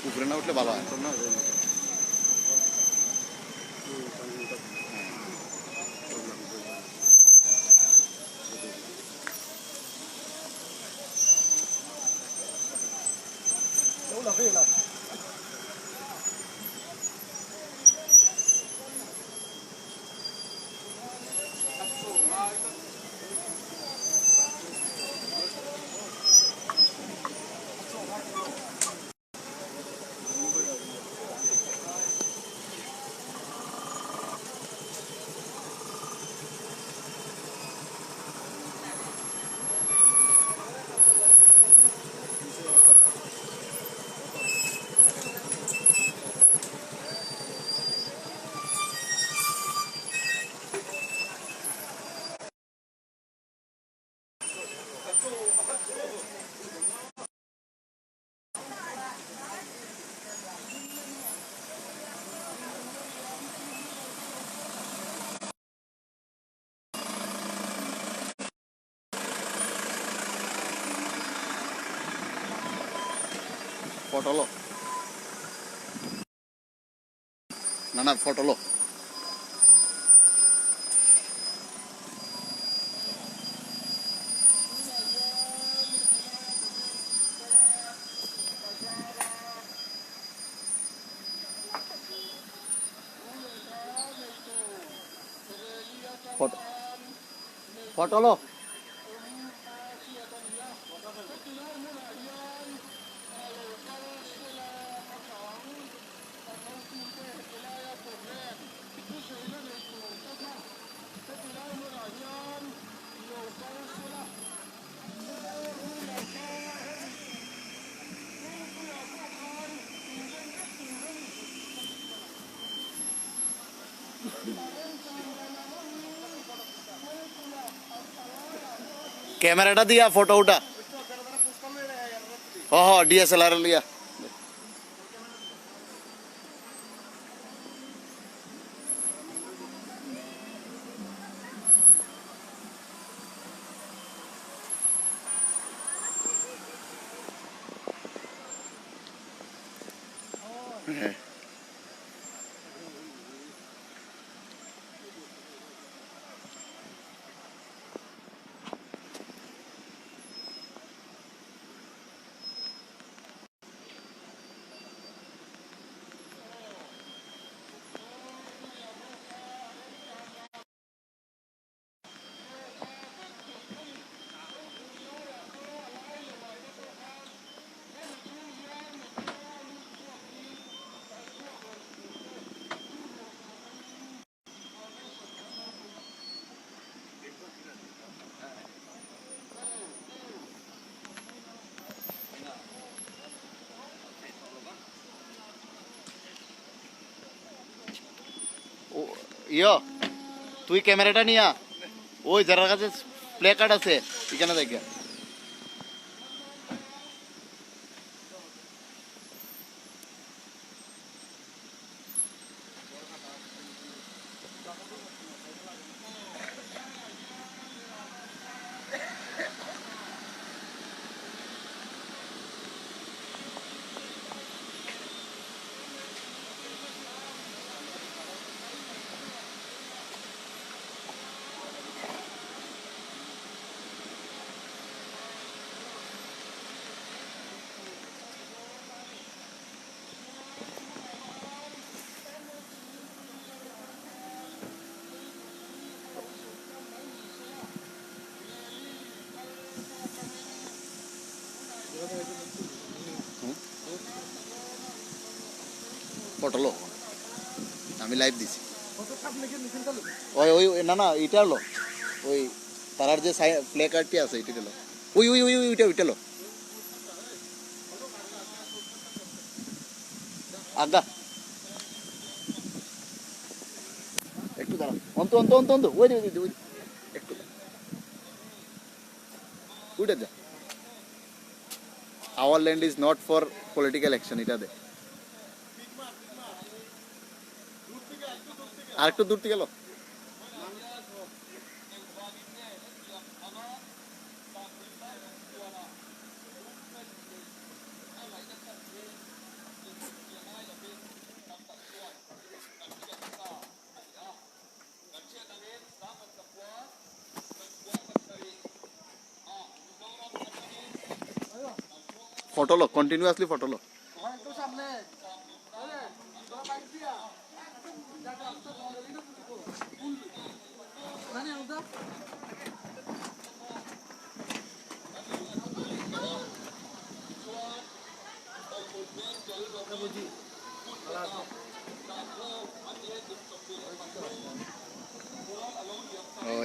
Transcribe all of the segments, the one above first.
উপরে না উঠলে ভালো হয়। ফটো লো না ফটো লো। ফটো ফটো লো। कैमराटा दिया फोटो उठा हाँ DSLR लिया ইয়ো তুই ক্যামেরাটা নিয়া ওই যার কাছে প্লে কার্ড আছে এখানে দেখে ফটো লো আমি লাইভ দিছি ওই ওই না এটা লো ওই তারার যে প্লে কার্ডটি আছে এটা লো ওই ওই ওই ওইটা লো আগা একটু দাঁড়া অন্ত ওই একটু উঠে যা our land is not for political action এটা দে আর একটু দূর থেকে গেল फोटो लो कंटिन्यूअसली फोटो लो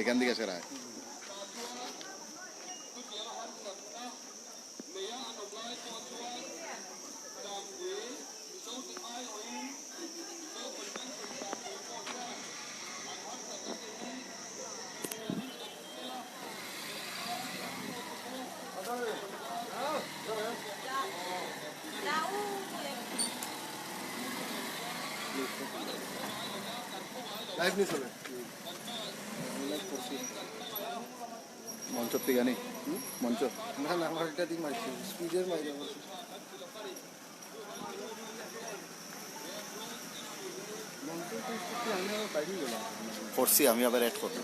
এখান থেকে সেরা লাইভ নিউজ হবে মঞ্চ থেকে নেই মঞ্চ না না আমার এটা দিয়ে মারছি স্পিডের মাইরে করছি আমি আবার অ্যাড করব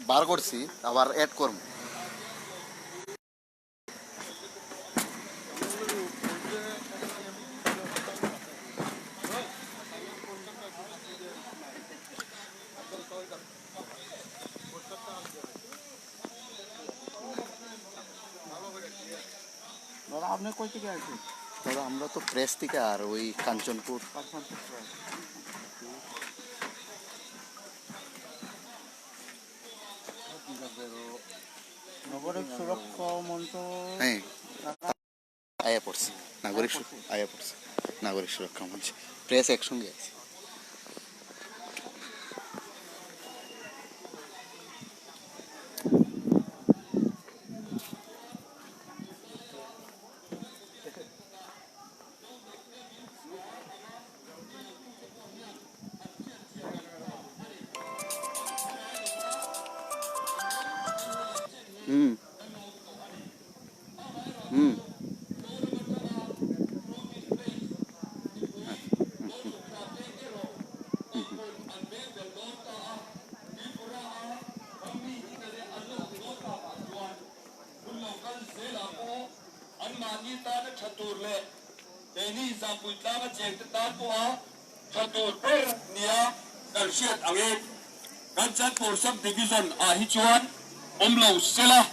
বার করছি আবার অ্যাড করব দাদা আপনি কই থেকে আসছেন দাদা আমরা তো প্রেস থেকে আর ওই কাঞ্চনপুর নাগরিক সুরক্ষা মঞ্চ হ্যাঁ আয়া পড়ছে আয়া পড়ছে নাগরিক সুরক্ষা মঞ্চ প্রেস একসঙ্গে আছে ini zampui tama cek tetan poa satu per nia dan siat angin dan cat porsap division ahicuan omlau sela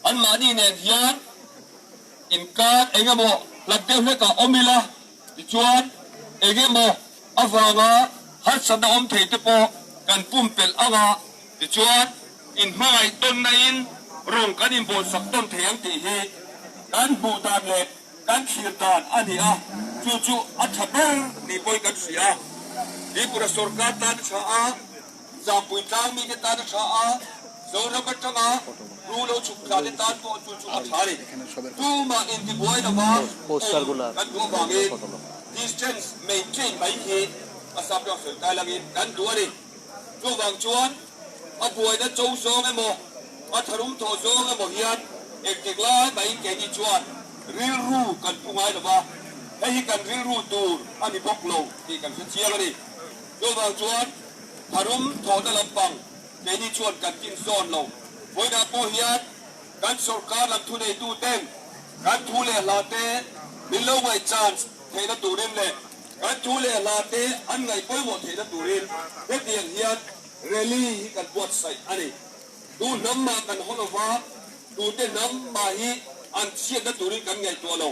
an mani ne hian inkat engamo ladde heka omila dicuan engamo avanga har sada om theite po kan pumpel anga dicuan in mai ton na in rong kan in bol sak ton theyang ti hi kan bu dan le kan khirdan ani a chu athaber ni boy kan sia ni pura sarkar tan cha a zampui tang mi ke tan cha a zora batanga rulo chukla de tan ko chu athari tu ma in di boy na ba poster গুলা kan du ba nge distance maintain bai hi asap yo fel tai lagi kan duari tu bang chuan a boy na chou song emo a tharum tho song emo hian ek tek lai bai ke ni chuan ril ru kan pungai na ba hei kan ril ru tur ani bok lo ti kan se chia ni tu bang chuan tharum tho da lampang ke ni chuan kan kin son lo boy na po hian kan sarkar lam thu nei tu ten kan thu le la te min lo wai chance thei na turin le kan thu le la te an ngai poi mo thei na turin he tiang hian rally hi kan buat sai ani tu nam ma kan honowa tu te nam ma hi an siat na turin kan ngai to lo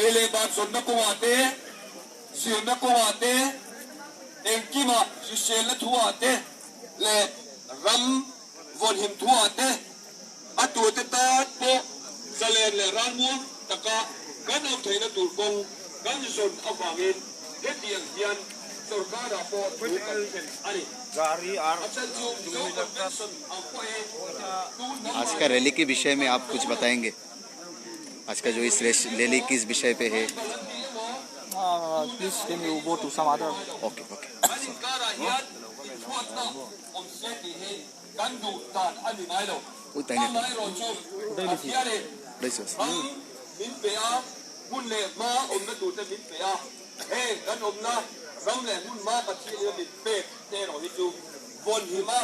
ele ba son na ko wa te sil na ko wa te engkima si sel na thuwa te le ram von him thuwa te atu te ta po zalen le ran mu taka kan au thei na tur kong kan son awangin he tiang hian sarkar a po tu kan ken ani गाड़ी और achal chu zo convention au ko e tu nam आज का rally के विषय में आप कुछ बताएंगे आज का जो इस रैली किस विषय पे है please can you go to some other okay okay ani kara hian in thuat na om se ti he kan du tan ani mai lo Ui, tai ne. mai ro chu hiare Đây rồi. min pe a หุ่นเล่มาอมนั่นดูจะมิดเปียเฮ้กันอมนะเราแหล่หุ่นมาปัจจัยเนี่ยมิดเป๊ะเจรอฮิจูบนหิมะ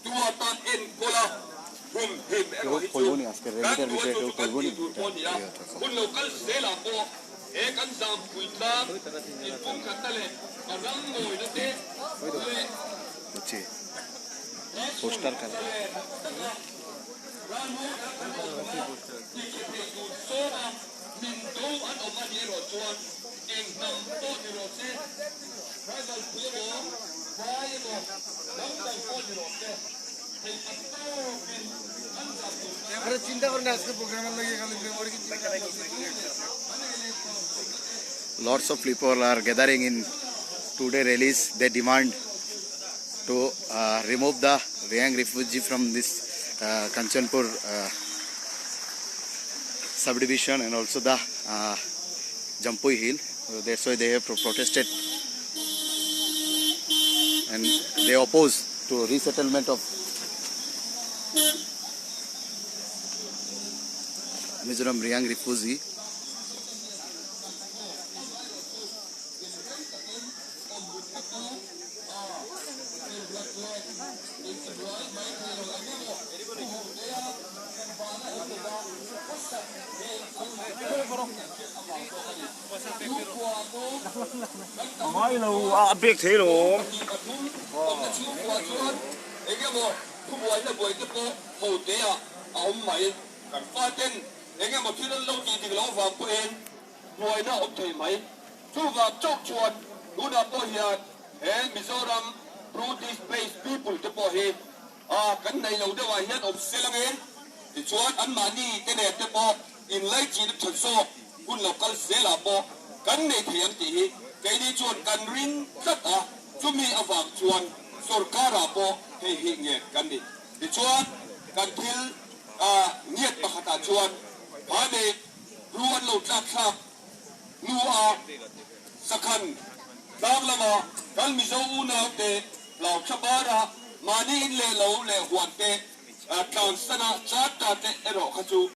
ตัวตอนเอ็นโกลาหุ่มหิมเอรอฮิจูกันตัวจุดกันที่ดูบนเนี่ยหุ่นเรากันเสลาโบกันจามคุยตามอินพุ่งขัดทะเลมารังโง่นั่นเองเลย হচ্ছে poster colour চিন্তা করেন আজকে প্রোগ্রামের লাগিয়ে খালি lots of people are gathering in today rallies. They demand to remove the Rohingya refugee from this Kanchanpur subdivision and also the Jampui Hill. So that's why they have protested and they oppose to resettlement of Mizoram Rohingya refugee. Nói lâu à biết thế rồi. Ê cái bộ, khu buổi là buổi cái bộ hồ tế à, ông mày cần pha tên, ê cái một thứ nó lâu gì thì nó vào của em, buổi nó ông thầy mày, thu vào chốc chuột, đủ đã bỏ hiền, ê Mizoram, British based people cái bỏ hiền, cái này lâu đã vào hiền ông sẽ lăng em, thì chuột ăn mà đi cái này cái bỏ, in lấy chỉ được thật số, quân lộc cái sẽ là bỏ, cái này thì anh tỷ, cái đi chuột cần ring rất à, chúng mi ở vàng chuột. Sorkara po hei hi nge kan ni ti chuan kan thil ngiat pakhata chuan phane ruan lo tlak thlak nu a sakhan tlang lama kan mi zo u na te lau chabara mani in le lo le huan te tlan sana chat ta te ero khachu